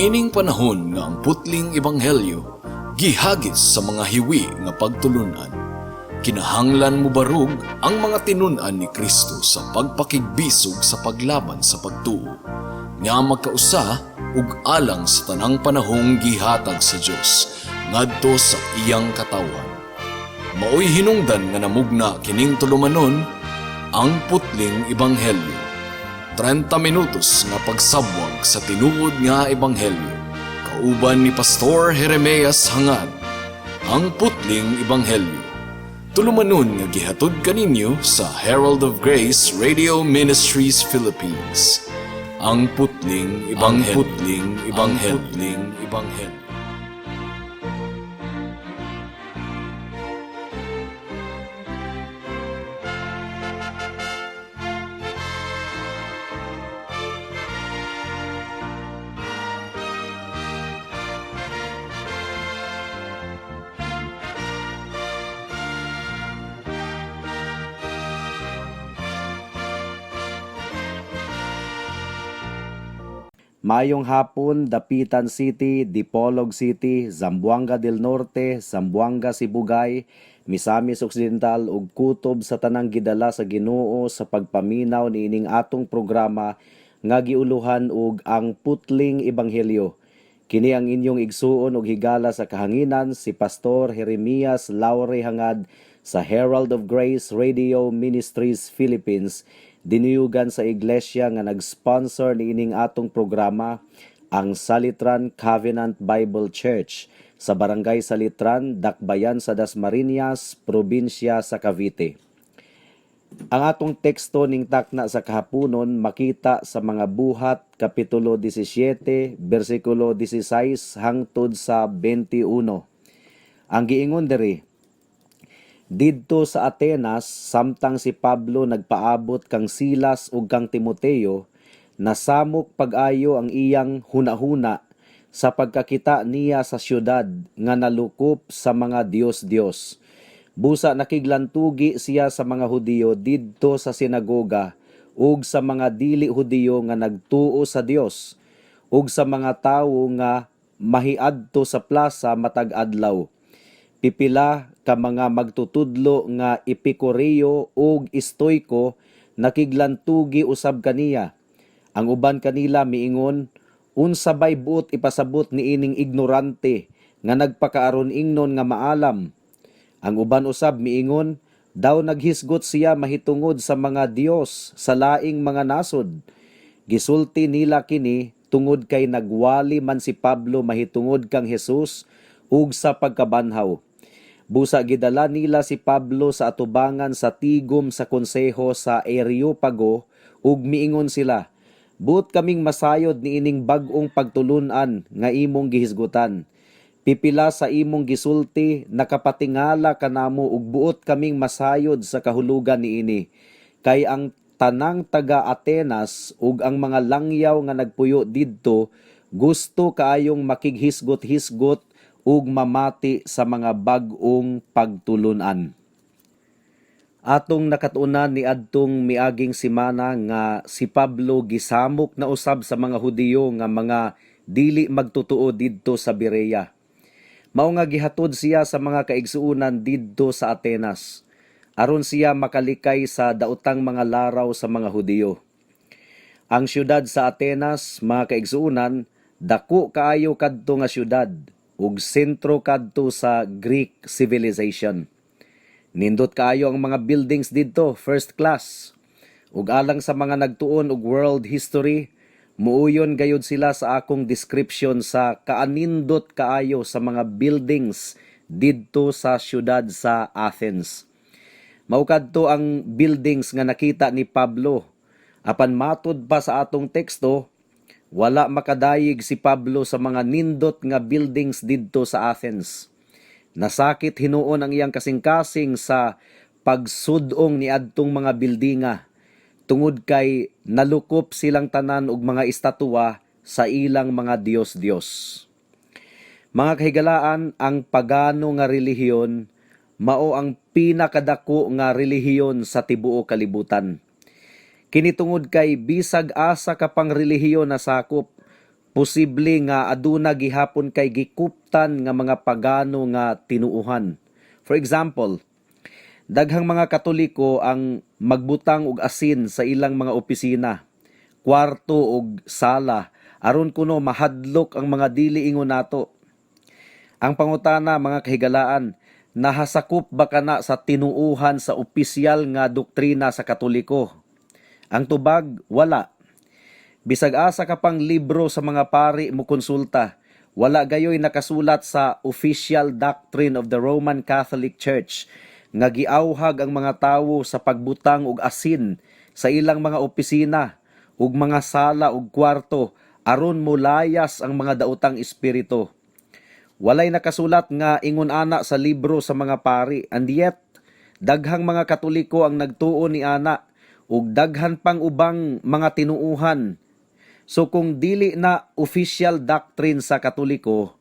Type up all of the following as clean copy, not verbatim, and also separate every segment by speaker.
Speaker 1: Niining panahon nga ang putling ebanghelyo gihagis sa mga hiwi nga pagtulunan. Kinahanglan mo barug ang mga tinunan ni Kristo sa pagpakigbisog sa paglaban sa pagtuo, nga magkausa ug alang sa tanang panahong gihatag sa Dios ngadto sa iyang katawan. Maoy hinungdan nga namugna kining tulumanon ang putling ebanghelyo. 30 minutos nga pagsabwag sa tinuod nga ebanghelyo. Kauban ni Pastor Jeremias Hangad, ang putling ebanghelyo. Tulumanon nga gihatod kaninyo sa Herald of Grace Radio Ministries Philippines. Ang putling ebanghelyo. Ang putling ebanghelyo. Ang putling ebanghelyo.
Speaker 2: Mayong hapon, Dapitan City, Dipolog City, Zamboanga del Norte, Zamboanga Sibugay, Misamis Occidental ug kutob sa tanang gidala sa Ginoo sa pagpaminaw niining atong programa nga giuluhan og ang putling ebanghelyo. Kini ang inyong igsuon og higala sa kahanginan si Pastor Jeremias Laure Hangad sa Herald of Grace Radio Ministries Philippines. Diniyugan sa iglesia nga nag-sponsor niining atong programa, ang Salitran Covenant Bible Church sa Barangay Salitran, Dakbayan sa Dasmariñas, Probinsya sa Cavite. Ang atong teksto ning takna sa kahaponon makita sa mga buhat kapitulo 17 bersikulo 16 hangtod sa 21. Ang giingon diri: didto sa Atenas, samtang si Pablo nagpaabot kang Silas ug kang Timoteo, nasamok pag-ayo ang iyang hunahuna sa pagkakita niya sa syudad nga nalukop sa mga Dios-Dios. Busa nakiglantugi siya sa mga Hudiyo didto sa sinagoga ug sa mga dili Hudiyo nga nagtuo sa Dios ug sa mga tawo nga mahiadto sa plaza matag adlaw. Pipila ka mga magtutudlo nga Epikureyo ug Stoiko nakiglantugi usab kaniya. Ang uban kanila miingon, unsa bay buot ipasabot niining ignorante nga nagpakaaron ingnon nga maalam. Ang uban usab miingon, daw naghisgot siya mahitungod sa mga Dios sa laing mga nasod. Gisulti nila kini tungod kay nagwali man si Pablo mahitungod kang Hesus ug sa pagkabanhaw. Busa gidala nila si Pablo sa atubangan sa tigom sa konseho sa Areopago ug miingon sila, buot kaming masayod niining bag-ong pagtulunan nga imong gihisgutan. Pipila sa imong gisulti nakapatingala kanamo ug buot kaming masayod sa kahulugan niini. Kay ang tanang taga Atenas ug ang mga langyaw nga nagpuyo didto gusto kaayong makighisgot-hisgot ug mamati sa mga bag-ong pagtulunan. Atong nakatunan ni adtong miaging semana nga si Pablo gisamok na usab sa mga Hudiyo nga mga dili magtutuo didto sa Berea. Mao nga gihatod siya sa mga kaigsuonan didto sa Atenas aron siya makalikay sa daotang mga laraw sa mga Hudiyo. Ang syudad sa Atenas, mga kaigsuonan, dako kaayo kadto nga syudad ug sentro kadto sa Greek civilization. Nindot kaayo ang mga buildings didto, first class. Ug alang sa mga nagtuon og world history, muuyon gayud sila sa akong description sa kaanindot kaayo sa mga buildings didto sa syudad sa Athens. Mao kadto ang buildings nga nakita ni Pablo. Apan matud pa sa atong teksto, wala makadayig si Pablo sa mga nindot nga buildings didto sa Athens. Nasakit hinuon ang iyang kasing-kasing sa pagsudong ni adtong mga bildinga tungod kay nalukop silang tanan og mga estatwa sa ilang mga Dios-Dios. Mga kahigalaan, ang pagano nga relihiyon mao ang pinakadako nga relihiyon sa tibuok kalibutan. Kini tungod kay bisag asa ka pang relihiyon na sakop, posible nga aduna gihapon kay gikuptan nga mga pagano nga tinuuhan. For example, daghang mga Katoliko ang magbutang og asin sa ilang mga opisina, kwarto ug sala aron kuno mahadlok ang mga dili ingon nato. Ang pangutana, mga kahigalaan, nahasakop ba kana sa tinuuhan sa opisyal nga doktrina sa Katoliko? Ang tubag, wala. Bisag asa ka pang libro sa mga pari mo konsulta, wala gayoy nakasulat sa official doctrine of the Roman Catholic Church nga giawhag ang mga tawo sa pagbutang og asin sa ilang mga opisina ug mga sala ug kwarto aron molayas ang mga daotang espiritu. Walay nakasulat nga ingon ana sa libro sa mga pari, and yet daghang mga Katoliko ang nagtuo ni ana ug daghan pang ubang mga tinuuhan. So kung dili na official doctrine sa Katoliko,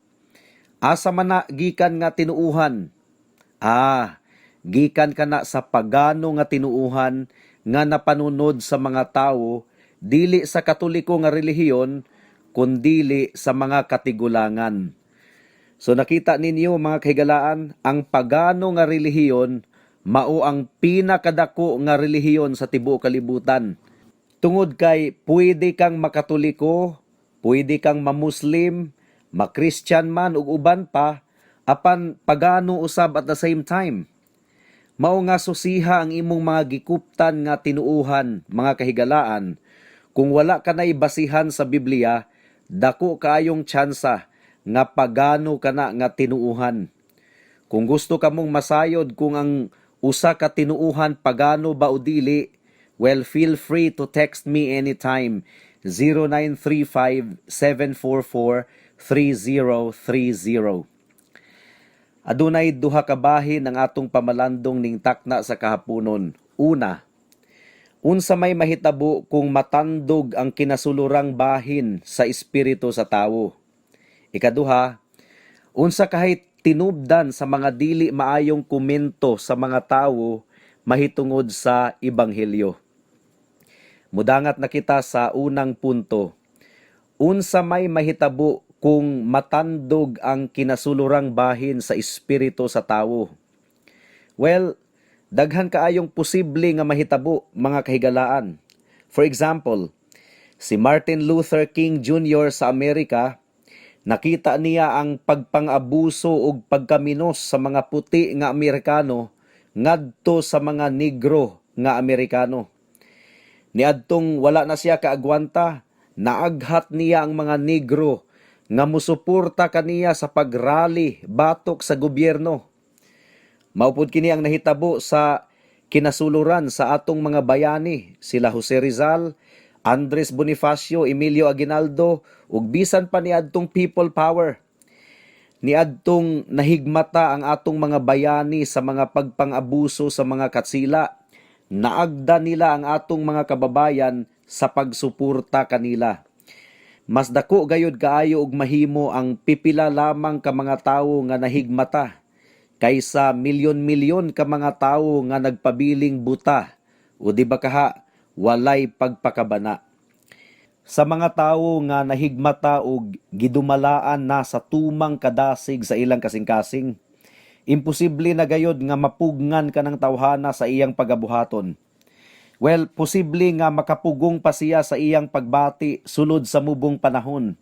Speaker 2: asa man na gikan nga tinuuhan? Gikan kana sa pagano nga tinuuhan nga napanunod sa mga tawo dili sa Katoliko nga relihiyon kundili sa mga katigulangan. So nakita ninyo, mga kahigalaan, ang pagano nga relihiyon mao ang pinakadako nga relihiyon sa tibuok kalibutan. Tungod kay pwede kang makatoliko, pwede kang mamuslim, makristiyan man ug uban pa, apan pagano usab at the same time. Mao nga susiha ang imong mga gikuptan nga tinuuhan, mga kahigalaan. Kung wala ka na'y basihan sa Biblia, dako kaayong tsansa nga pagano kana nga tinuuhan. Kung gusto ka mong masayod kung ang usa ka tinuuhan pagano ba o dili, well, feel free to text me anytime, 0935-744-3030. Adunay duha ka bahin ang atong pamalandong ning takna sa kahaponon. Una, unsa may mahitabo kung matandog ang kinasulurang bahin sa espiritu sa tawo. Ikaduha, unsa kahit tinubdan sa mga dili maayong komento sa mga tawo mahitungod sa ebanghelyo. Mudangat na kita sa unang punto. Unsa may mahitabo kung matandog ang kinasulurang bahin sa espiritu sa tawo? Well, daghan kaayong posible nga mahitabo, mga kahigalaan. For example, si Martin Luther King Jr. sa Amerika, nakita niya ang pagpang-abuso ug pagkaminos sa mga puti nga Amerikano ngadto sa mga negro nga Amerikano. Niadtong wala na siya kaagwanta, naaghat niya ang mga negro nga musuporta kaniya sa pagrally batok sa gobyerno. Maupod kini ang nahitabo sa kinasuluran sa atong mga bayani, sila Jose Rizal, Andres Bonifacio, Emilio Aguinaldo, ug bisan pa niadtong people power. Niadtong nahigmata ang atong mga bayani sa mga pagpang-abuso sa mga katsila. Naagda nila ang atong mga kababayan sa pagsuporta kanila. Mas dako gayud kaayo og mahimo ang pipila lamang ka mga tawo nga nahigmata kaysa milyon-milyon ka mga tawo nga nagpabiling buta o di ba kaha walay pagpakabana. Sa mga tawo nga nahigmata og gidumalaan na sa tumang kadasig sa ilang kasing-kasing, imposible na gayod nga mapugngan ka ng tawhana sa iyang pagabuhaton. Well, posible nga makapugong pa siya sa iyang pagbati sulod sa mubong panahon.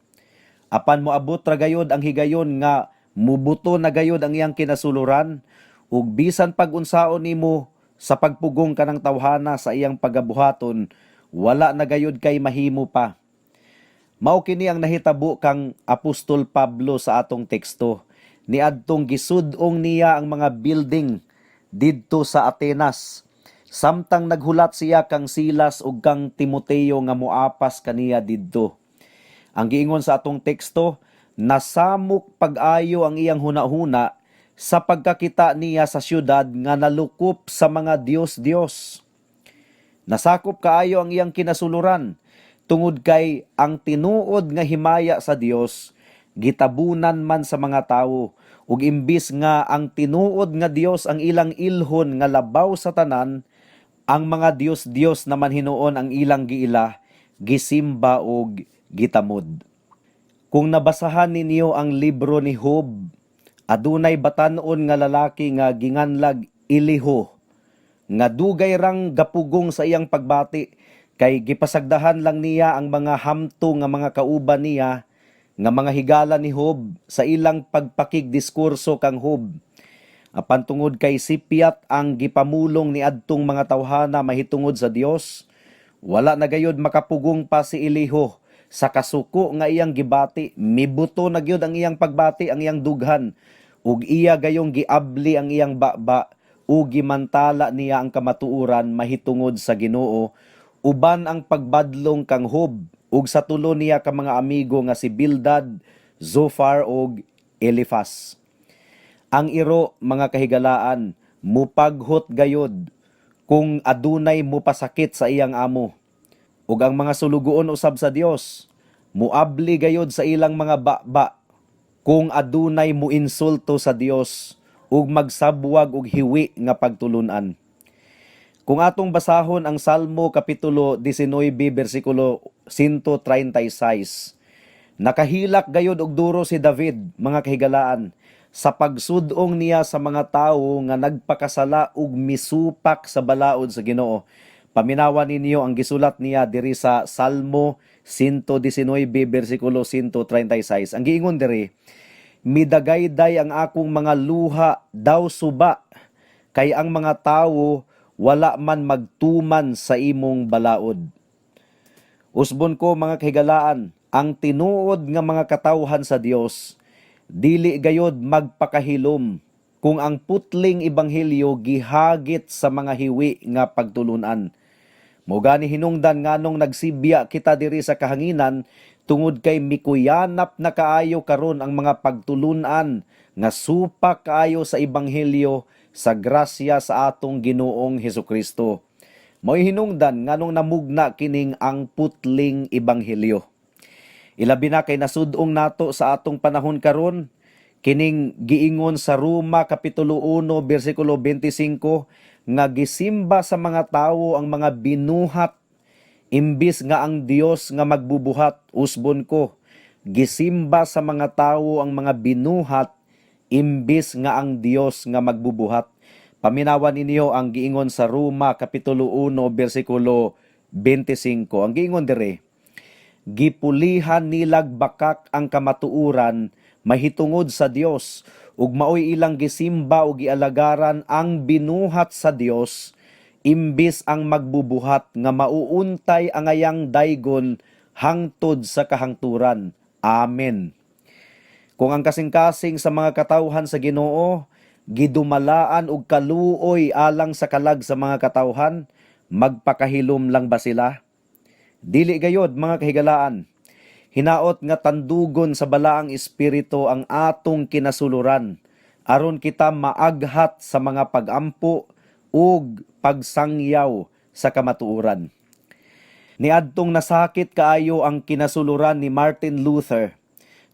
Speaker 2: Apan moabot ra gayod ang higayon nga mubuto na gayod ang iyang kinasuluran ug bisan pag-unsaon nimo sa pagpugong ka ng tawhana sa iyang pagabuhaton, wala na gayod kay mahimo pa. Mao kini ang nahitabo kang Apostol Pablo sa atong teksto. Niadtong gisud-ong niya ang mga building didto sa Atenas. Samtang naghulat siya kang Silas ug kang Timoteo nga moapas kaniya didto. Ang giingon sa atong teksto, nasamok pag-ayo ang iyang hunahuna sa pagkakita niya sa syudad nga nalukop sa mga Diyos-Diyos. Nasakop kaayo ang iyang kinasuluran tungod kay ang tinuod nga himaya sa Dios gitabunan man sa mga tawo ug imbis nga ang tinuod nga Dios ang ilang ilhon nga labaw sa tanan, ang mga Dios-Dios naman hinuon ang ilang giila, gisimba og gitamod. Kung nabasahan ninyo ang libro ni Job, adunay batan-on nga lalaki nga ginganlag Eliho, nga dugay rang gapugong sa iyang pagbati, kay gipasagdahan lang niya ang mga hamto nga mga kauban niya, nga mga higala ni Job sa ilang pagpakigdiskurso kang Job. Apan tungod kay sipyat ang gipamulong ni adtong mga tawhana mahitungod sa Dios, wala na gayud makapugong pa si Eliho sa kasuko nga iyang gibati. Mibuto na gyud ang iyang pagbati, ang iyang dughan, ug iya gayong giabli ang iyang baba, ug gimantala niya ang kamatuoran mahitungod sa Ginoo, uban ang pagbadlong kang Job, ug sa tulo niya ka mga amigo nga si Bildad, Zophar ug Eliphaz. Ang iro, mga kahigalaan, mupaghot gayod kung adunay mupasakit sa iyang amo. Ug ang mga sulugoon usab sa Dios, muabli gayod sa ilang mga baba kung adunay muinsulto sa Dios ug magsabwag og hiwi nga pagtulunan. Kung atong basahon ang Salmo kapitulo 19 bersikulo 136, nakahilak gayod og duro si David, mga kahigalaan, sa pagsudong niya sa mga tawo nga nagpakasala ug misupak sa balaod sa Ginoo. Paminawan ninyo ang gisulat niya diri sa Salmo 119 bersikulo 136. Ang giingon diri, midagayday ang akong mga luha daw suba, kay ang mga tawo wala man magtuman sa imong balaod. Usbon ko, mga kahigalaan, ang tinuod nga mga katawhan sa Dios dili gayod magpakahilom kung ang putling ebanghelyo gihagit sa mga hiwi nga pagtulunan. Mao gani hinungdan nganong nagsibya kita diri sa kahanginan tungod kay mikuyanap na kaayo karon ang mga pagtulunan nga supak kaayo sa ebanghelyo sa grasya sa atong Ginoong Hesukristo. Mao'y hinungdan nganong namugna kining ang putling ebanghelyo. Ilabi na kay nasudong nato sa atong panahon karon kining giingon sa Roma kapitulo 1 bersikulo 25 nga gisimba sa mga tawo ang mga binuhat imbis nga ang Dios nga magbubuhat. Usbon ko, gisimba sa mga tawo ang mga binuhat imbis nga ang Dios nga magbubuhat. Paminawan ninyo ang giingon sa Roma kapitulo 1 bersikulo 25. Ang giingon dire, gipulihan nilag bakak ang kamatuuran mahitungod sa Dios, ug maoy ilang gisimba ug gialagaran ang binuhat sa Dios imbis ang magbubuhat nga mauuntay ang ayang daygon hangtod sa kahangturan. Amen. Kung ang kasing-kasing sa mga katawhan sa Ginoo gidumalaan og kaluoy alang sa kalag sa mga katawhan, magpakahilom lang ba sila? Dili gayod, mga kahigalaan. Hinaot nga tandugon sa balaang espiritu ang atong kinasuluran aron kita maaghat sa mga pagampo ug pagsangyaw sa kamatuoran. Niadtong nasakit kaayo ang kinasuluran ni Martin Luther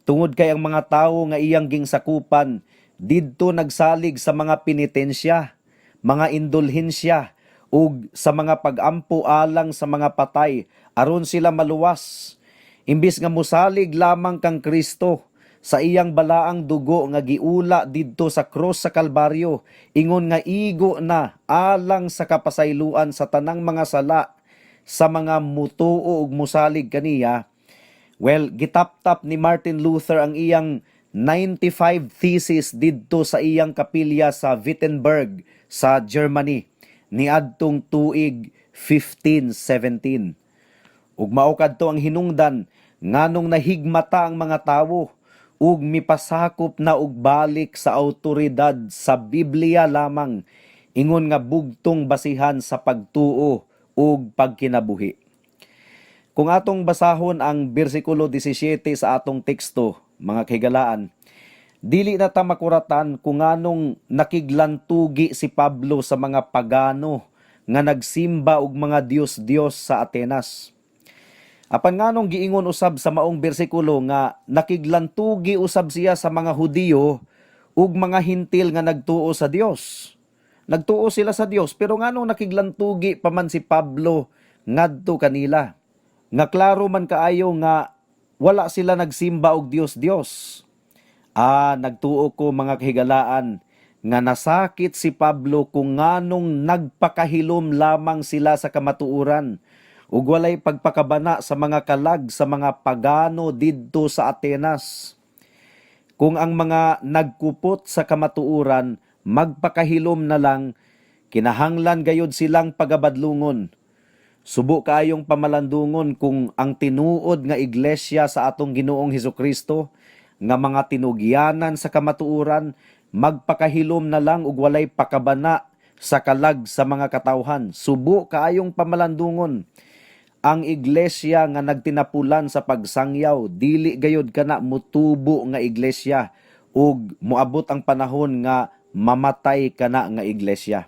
Speaker 2: tungod kay ang mga tawo nga iyang gingsakupan didto nagsalig sa mga penitensya, mga indulhensya ug sa mga pagampo alang sa mga patay aron sila maluwas. Imbis nga musalig lamang kang Kristo sa iyang balaang dugo nga giula didto sa cross sa Kalbaryo, ingon nga igo na alang sa kapasayloan sa tanang mga sala sa mga mutuo ug musalig kaniya. Well, gitaptap ni Martin Luther ang iyang 95 thesis didto sa iyang kapilya sa Wittenberg sa Germany niadtong tuig 1517. Ug mao kadto ang hinungdan nganong nahigmata ang mga tawo ug mipasakop na og balik sa awtoridad sa Biblia lamang, ingon nga bugtong basihan sa pagtuo ug pagkinabuhi. Kung atong basahon ang bersikulo 17 sa atong teksto, mga kahigalaan, dili na ta makuratan kung anong nakiglantugi si Pablo sa mga pagano nga nagsimba og mga Dios-Dios sa Atenas. Apan nganong giingon usab sa maong bersikulo nga nakiglantugi usab siya sa mga Hudiyo ug mga Hintil nga nagtuo sa Dios. Nagtuo sila sa Dios, pero nganong nakiglantugi pa man si Pablo ngadto kanila? Nga klaro man kaayo nga wala sila nagsimba og Dios-Dios. Nagtuo ko mga kahigalaan nga nasakit si Pablo kung nganong nagpakahilom lamang sila sa kamatuuran ug walay pagpakabana sa mga kalag sa mga pagano didto sa Atenas. Kung ang mga nagkupot sa kamatuuran magpakahilom na lang, kinahanglan gayud silang pagabadlungon. Subo kaayong pamalandungon kung ang tinuod nga iglesia sa atong Ginoong Hesukristo nga mga tinugyanan sa kamatuuran magpakahilom na lang ug walay pakabana sa kalag sa mga katawhan. Subo kaayong pamalandungon. Ang iglesia nga nagtinapulan sa pagsangyaw dili gayud kana mutubo nga iglesia ug moabot ang panahon nga mamatay kana nga iglesia.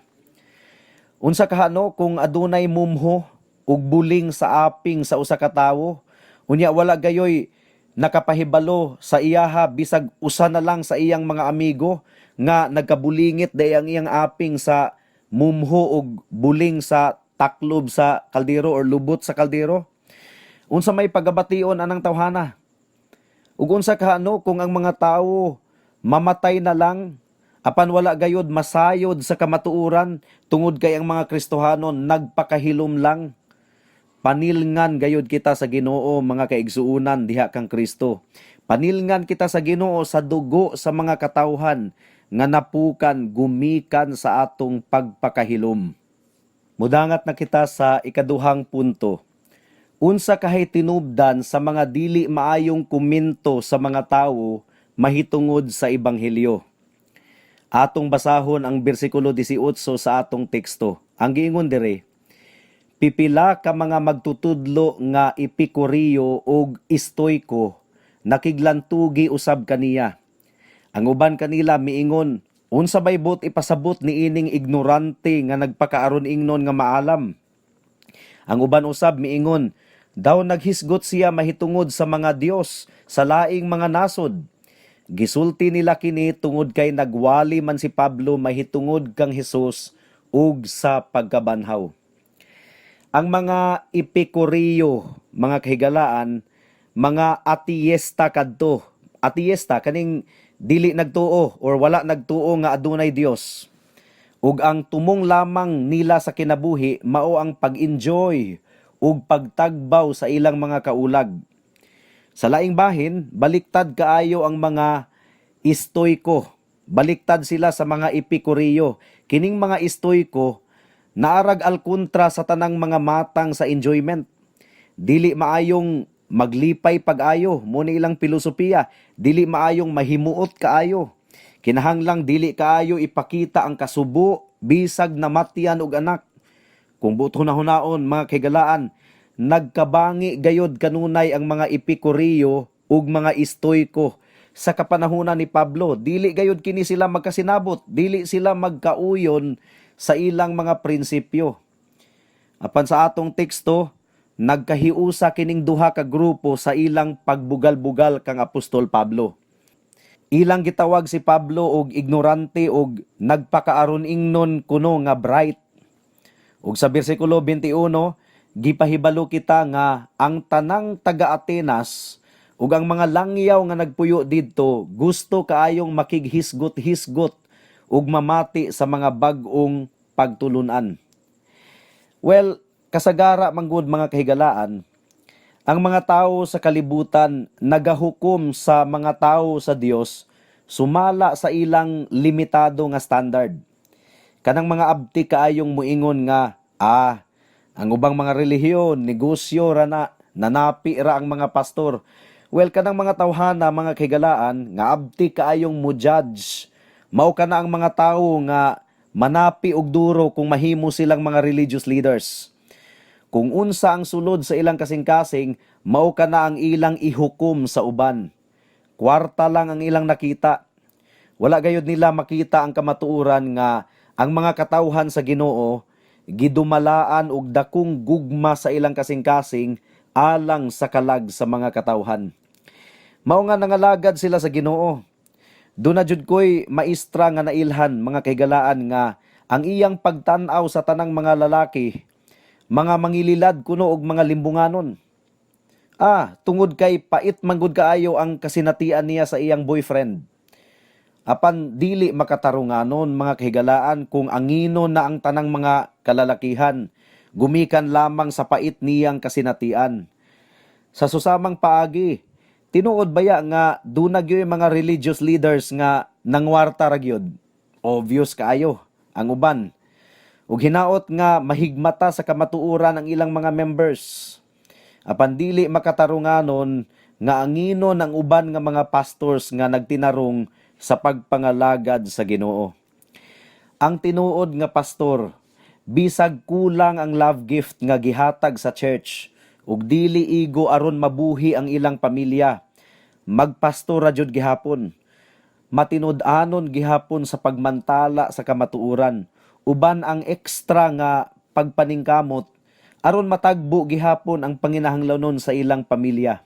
Speaker 2: Unsa kahano kung adunay mumho ug buling sa aping sa usa ka tawo, unya wala gayoy nakapahibalo sa iyaha bisag usa na lang sa iyang mga amigo nga nagkabulingit day ang iyang aping sa mumho ug buling sa taklob sa kaldero or lubot sa kaldero. Unsa may pagabation anang tawhana? Ug unsa kahano kung ang mga tawo mamatay na lang apan wala gayud masayod sa kamatuuran tungod kay ang mga Kristohanon nagpakahilom lang. Panilngan gayud kita sa Ginoo mga kaigsuunan diha kang Kristo. Panilngan kita sa Ginoo sa dugo sa mga katawhan nga napukan gumikan sa atong pagpakahilom. Mudangat na kita sa ikaduhang punto. Unsa kahay tinubdan sa mga dili maayong komento sa mga tawo mahitungod sa ebanghelyo. Atong basahon ang bersikulo 18 sa atong teksto. Ang giingon dire, pipila ka mga magtutudlo nga epikureyo ug estoiko nakiglantugi usab kaniya. Ang uban kanila miingon, unsa bay bot ipasabot ni ining ignorante nga nagpakaaron ingnon nga maalam. Ang uban usab miingon, daw naghisgot siya mahitungod sa mga Dios sa laing mga nasod. Gisulti nila kini tungod kay nagwali man si Pablo mahitungod kang Hesus ug sa pagkabanhaw. Ang mga epikureyo, mga kahigalaan, mga atiyesta kadto. Atiyesta kaning dili nagtuo or wala nagtuo nga adunay Dios. Ug ang tumong lamang nila sa kinabuhi mao ang pag-enjoy ug pagtagbaw sa ilang mga kaulag. Sa laing bahin, baliktad kaayo ang mga estoiko. Baliktad sila sa mga epikureyo. Kining mga estoiko naarag alkontra sa tanang mga matang sa enjoyment. Dili maayong maglipay pag-ayo, muna ilang filosofiya, dili maayong mahimuot kaayo. Kinahanglang dili kaayo ipakita ang kasubo, bisag namatyan og anak. Kung buto na hunaon mga kahigalaan, nagkabangi gayod kanunay ang mga epikureyo ug mga estoiko sa kapanahunan ni Pablo. Dili gayod kini sila magkasinabot, dili sila magkauyon sa ilang mga prinsipyo. Apan sa atong teksto, nagkahiusa kining duha ka grupo sa ilang pagbugal-bugal kang Apostol Pablo. Ilang gitawag si Pablo og ignorante og nagpakaaron ingnon kuno nga bright. Ug sa bersikulo 21, gipahibalo kita nga ang tanang taga-Atenas ug ang mga langyaw nga nagpuyo didto gusto kaayong makighisgot-hisgot ug mamati sa mga bag-ong pagtulunan. Well, kasagara manggod mga kahigalaan, ang mga tao sa kalibutan nagahukom sa mga tao sa Dios sumala sa ilang limitado nga standard. Kanang mga abti kaayong muingon nga, ang ubang mga relihiyon, negosyo ra na, nanapi ra ang mga pastor. Well, kanang mga tawhana, mga kahigalaan, nga abti kaayong mo-judge. Mao kana ang mga tao nga manapi og duro kung mahimo silang mga religious leaders. Kung unsa ang sulod sa ilang kasing-kasing, mao kana ang ilang ihukom sa uban. Kwarta lang ang ilang nakita. Wala gayud nila makita ang kamatuoran nga ang mga katawhan sa Ginoo gidumalaan og dakong gugma sa ilang kasing-kasing alang sa kalag sa mga katawhan. Mao nga nangalagad sila sa Ginoo. Doon na jud ko'y maistra nga nailhan mga kahigalaan nga ang iyang pagtanaw sa tanang mga lalaki, mga mangililad kuno og mga limbunganon. Tungod kay pait manggod kaayo ang kasinatian niya sa iyang boyfriend. Apan dili makatarunganon mga kahigalaan kung angino na ang tanang mga kalalakihan, gumikan lamang sa pait niyang kasinatian. Sa susamang paagi, tinuod baya nga dunag yung mga religious leaders nga nangwarta ra gyud. Obvious kaayo ang uban. Ug hinaot nga mahigmata sa kamatuoran ang ilang mga members. Apan dili makatarunganon nga angino ng uban nga mga pastors nga nagtinarong sa pagpangalagad sa Ginoo. Ang tinuod nga pastor, bisag kulang ang love gift nga gihatag sa church ug dili igo aron mabuhi ang ilang pamilya, magpastor ra jud gihapon. Matinud-anon gihapon sa pagmantala sa kamatuoran, uban ang ekstra nga pagpaningkamot aron matagbo gihapon ang panginahanglanon sa ilang pamilya.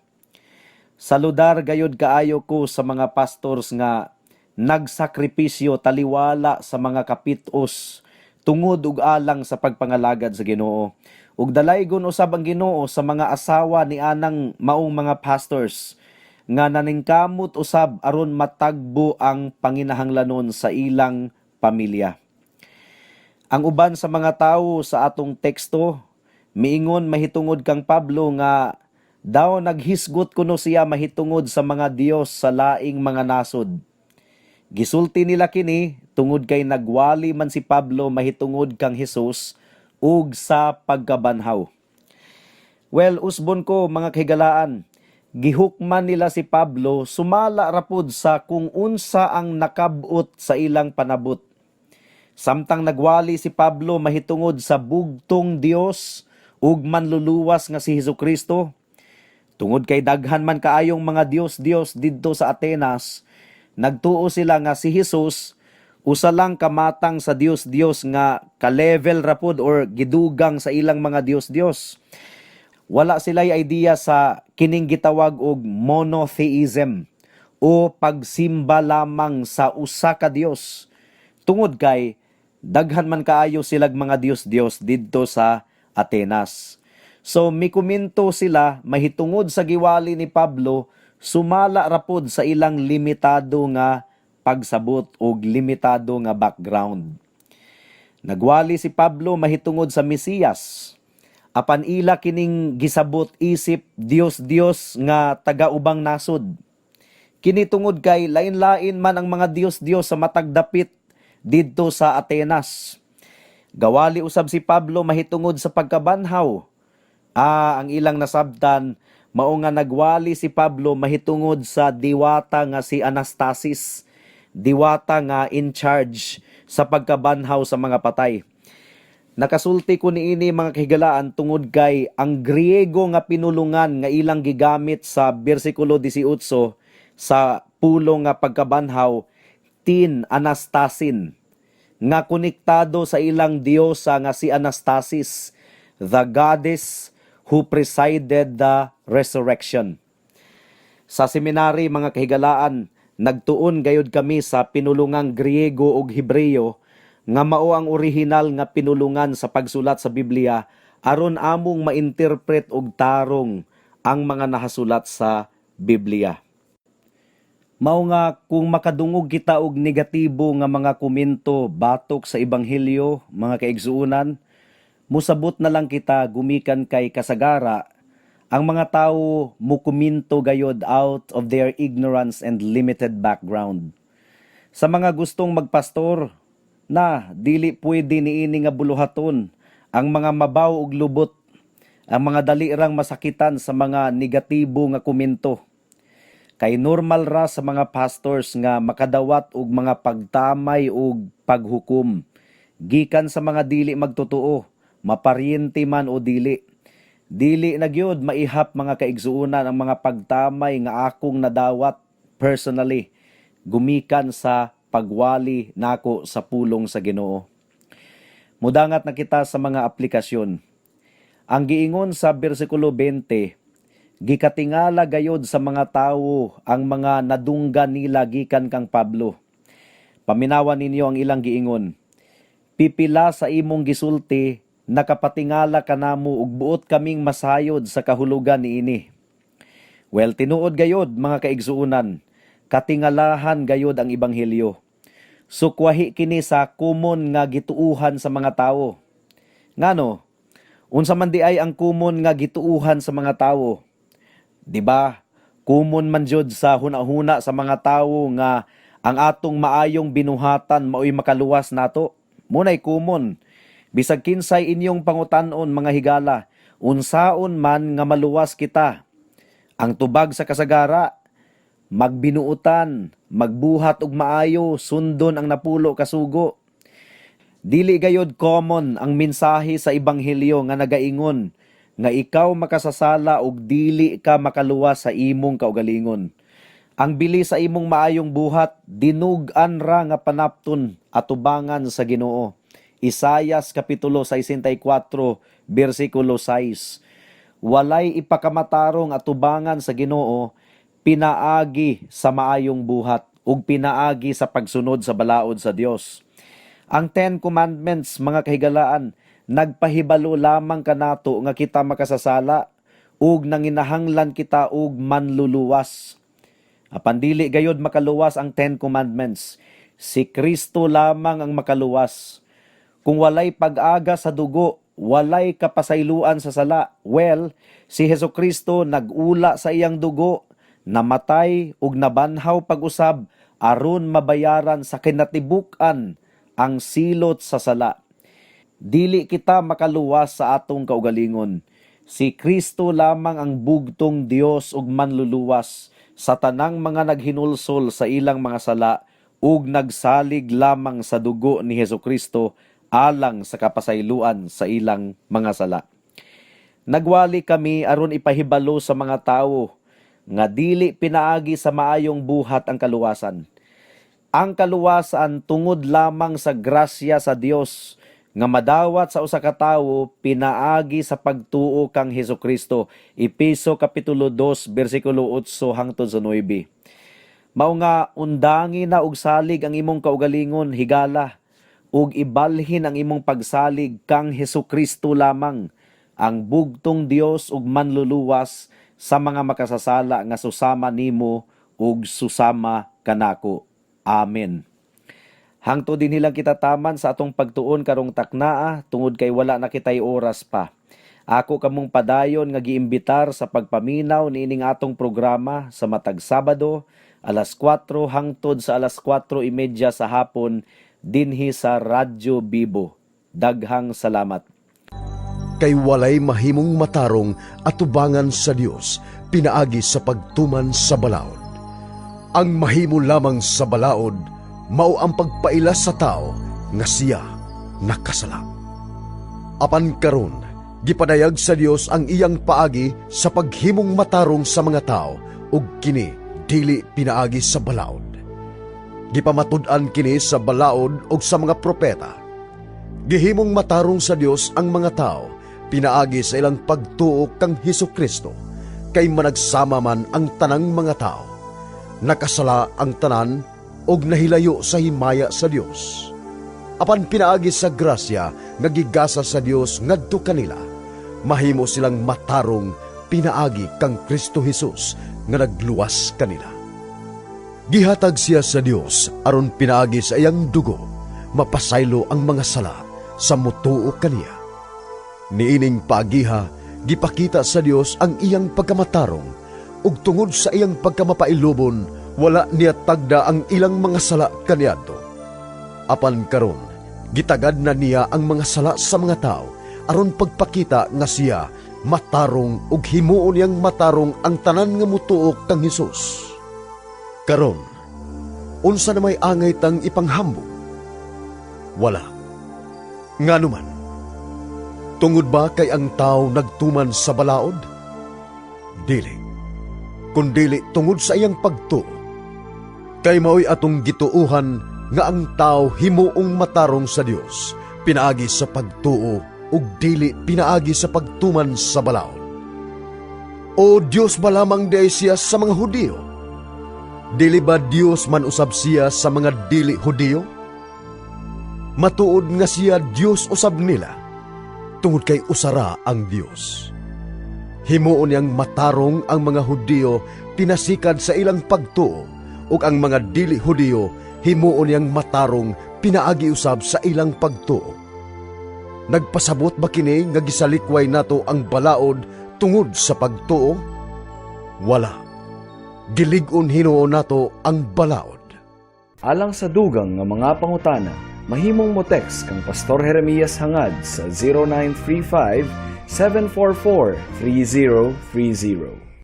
Speaker 2: Saludar gayud kaayo ko sa mga pastors nga nagsakripisyo taliwala sa mga kapitos tungod ug alang sa pagpangalagad sa Ginoo. Ug dalaygon usab ang Ginoo sa mga asawa ni anang maong mga pastors nga naningkamot usab aron matagbo ang panginahanglanon sa ilang pamilya. Ang uban sa mga tawo sa atong teksto miingon mahitungod kang Pablo nga daw naghisgot kuno siya mahitungod sa mga Dios sa laing mga nasod. Gisulti nila kini tungod kay nagwali man si Pablo mahitungod kang Hesus ug sa pagkabanhaw. Well, usbon ko mga kahigalaan, gihukman nila si Pablo sumala rapod sa kung unsa ang nakabut sa ilang panabot. Samtang nagwali si Pablo mahitungod sa bugtong Dios ug manluluwas nga si Hesukristo, tungod kay daghan man kaayong mga Dios didto sa Atenas, nagtuo sila nga si Jesus usa lang kamatang sa Dios nga ka-level rapod or gidugang sa ilang mga Dios. Wala sila'y idea sa kining gitawag og monotheism o pagsimba lamang sa usa ka Dios. Tungod kay daghan man kaayo silag mga Dios didto sa Atenas. So mikomento sila mahitungod sa giwali ni Pablo, sumala rapod sa ilang limitado nga pagsabot o limitado nga background. Nagwali si Pablo mahitungod sa Mesiyas. Apan ila kining gisabot isip Dios nga taga-ubang nasod. Kini tungod kay lain-lain man ang mga Dios sa matagdapit didto sa Atenas. Gawali usab si Pablo mahitungod sa pagkabanhaw. Ang ilang nasabtan, mao nga nagwali si Pablo mahitungod sa diwata nga si Anastasis, diwata nga in charge sa pagkabanhaw sa mga patay. Nakasulti ko niini mga kahigalaan tungod kay ang Griego nga pinulungan nga ilang gigamit sa bersikulo 18 sa pulong nga pagkabanhaw, tin Anastasin, nga konektado sa ilang diyosa nga si Anastasis, the goddess who presided the resurrection. Sa seminary mga kahigalaan, nagtuon gayud kami sa pinulungang Griego ug Hebreyo nga mao ang orihinal nga pinulungan sa pagsulat sa Biblia aron among mainterpret og tarong ang mga nahasulat sa Biblia. Mao nga kung makadungog kita og negatibo nga mga komento batok sa ebanghelyo, mga kaigsuonan, musabot na lang kita gumikan kay kasagara ang mga tawo mukomento gayod out of their ignorance and limited background. Sa mga gustong magpastor, dili pwede niini nga buluhaton ang mga mabaw ug lubot, ang mga dalirang masakitan sa mga negatibo nga komento. Kay normal ra sa mga pastors nga makadawat og mga pagtamay ug paghukom gikan sa mga dili magtotoo, maparyente man o dili. Dili na gyud maihap mga kaigsuonan ang mga pagtamay nga akong nadawat personally gumikan sa pagwali nako sa pulong sa Ginoo. Mudangat na kita sa mga aplikasyon. Ang giingon sa bersikulo 20, gikatingala gayod sa mga tawo ang mga nadunggan nila gikan kang Pablo. Paminawan ninyo ang ilang giingon. Pipila sa imong gisulti, nakapatingala kanamo ug buot kaming masayod sa kahulugan niini. Well, tinuod gayod mga kaigsuunan, katingalahan gayod ang ebanghelyo. Sukwahi kini sa kumon nga gituuhan sa mga tawo. Ngano, unsa man di ay ang kumon nga gituuhan sa mga tawo? Di ba? Kumon man jud sa hunahuna sa mga tawo nga ang atong maayong binuhatan maoy makaluwas nato. Munay kumon. Bisag kinsay inyong pangutan-on mga higala, unsaon man nga maluwas kita. Ang tubag sa kasagara, magbinuutan, magbuhat og maayo, sundon ang napulo kasugo. Dili gayod common ang mensahe sa ebanghelyo nga nagaingon nga ikaw makasasala og dili ka makaluwas sa imong kaugalingon. Ang bili sa imong maayong buhat, dinug-an ra nga panapton atubangan sa Ginoo. Isayas kapitulo 64, bersikulo 6. Walay ipakamatarong atubangan sa Ginoo, pinaagi sa maayong buhat ug pinaagi sa pagsunod sa balaod sa Dios. Ang 10 Commandments, mga kahigalaan, nagpahibalo lamang kanato nga kita makasasala ug nanginahanglan kita og manluluwas. Apan dili gayod makaluwas ang 10 Commandments. Si Kristo lamang ang makaluwas. Kung walay pag-aga sa dugo, walay kapasayloan sa sala. Well, si Hesukristo nag-ula sa iyang dugo, namatay ug nabanhaw pag-usab aron mabayaran sa kinatibuk-an ang silot sa sala. Dili kita makaluwas sa atong kaugalingon. Si Kristo lamang ang bugtong Dios ug manluluwas sa tanang mga naghinulsol sa ilang mga sala ug nagsalig lamang sa dugo ni Hesukristo alang sa kapasayloan sa ilang mga sala. Nagwali kami aron ipahibalo sa mga tawo nga dili pinaagi sa maayong buhat ang kaluwasan. Ang kaluwasan tungod lamang sa grasya sa Dios nga madawat sa usa ka tawo pinaagi sa pagtuo kang Hesukristo. Efeso kapitulo 2 bersikulo 8 hangtod sa 9. Mao nga undangi na og salig ang imong kaugalingon higala ug ibalhin ang imong pagsalig kang Hesukristo lamang, ang bugtong Dios ug manluluwas sa mga makasasala nga susama nimo ug susama kanako. Amen. Hangtod din nilang kita taman sa atong pagtuon karong taknaa tungod kay wala na kitay oras pa. Ako kamong padayon nga giimbitar sa pagpaminaw niining atong programa sa matag Sabado, alas 4 hangtod sa alas 4:30 sa hapon dinhi sa Radyo Bibo. Daghang salamat.
Speaker 3: Kay walay mahimong matarong atubangan sa Dios pinaagi sa pagtuman sa balaod. Ang mahimo lamang sa balaod mao ang pagpaila sa tao nga siya nakasala. Apan karon gipadayag sa Dios ang iyang paagi sa paghimong matarong sa mga tao ug kini dili pinaagi sa balaod. Gipamatud-an kini sa balaod ug sa mga propeta. Gihimong matarong sa Dios ang mga tao pinaagi sa ilang pagtuo kang Hesukristo kay managsama man ang tanang mga tao. Nakasala ang tanan og nahilayo sa himaya sa Dios. Apan pinaagi sa grasya nga gigasa sa Dios ngadto kanila, mahimo silang matarong pinaagi kang Kristo Jesus nga nagluwas kanila. Gihatag siya sa Dios aron pinaagi sa iyang dugo, mapasaylo ang mga sala sa mutuo kaniya. Niining paagiha, gipakita sa Dios ang iyang pagkamatarong, ug tungod sa iyang pagkamapailubon, wala niya tagda ang ilang mga sala kaniadto. Apan karon, gitagad na niya ang mga sala sa mga tao, aron pagpakita nga siya matarong ug himuon niyang matarong ang tanan nga mutuok kang Hesus. Karon, unsa na may angay tang ipanghambog? Wala. Nganuman, tungod ba kay ang tao nagtuman sa balaod? Dili. Kundili tungod sa iyang pagtuo. Kay maoy atong gituuhan nga ang tao himuong matarong sa Dios, pinaagi sa pagtuo ug dili pinaagi sa pagtuman sa balaod. O Dios ba lamang di siya sa mga Hudiyo? Dili ba Dios man usab siya sa mga dili Hudiyo? Matuod nga siya Dios usab nila, tungod kay usara ang Dios. Himuon niyang matarong ang mga Hudiyo pinasikad sa ilang pagtuo, ug ang mga dili Hudiyo himuon niyang matarong pinaagi usab sa ilang pagtuo. Nagpasabot ba kini nga gisalikway nato ang balaod tungod sa pagtuo? Wala. Gilig-on hinuon nato ang balaod.
Speaker 2: Alang sa dugang nga mga pangutana, mahimong mo text kang Pastor Jeremias hangad sa 0935 744 3030.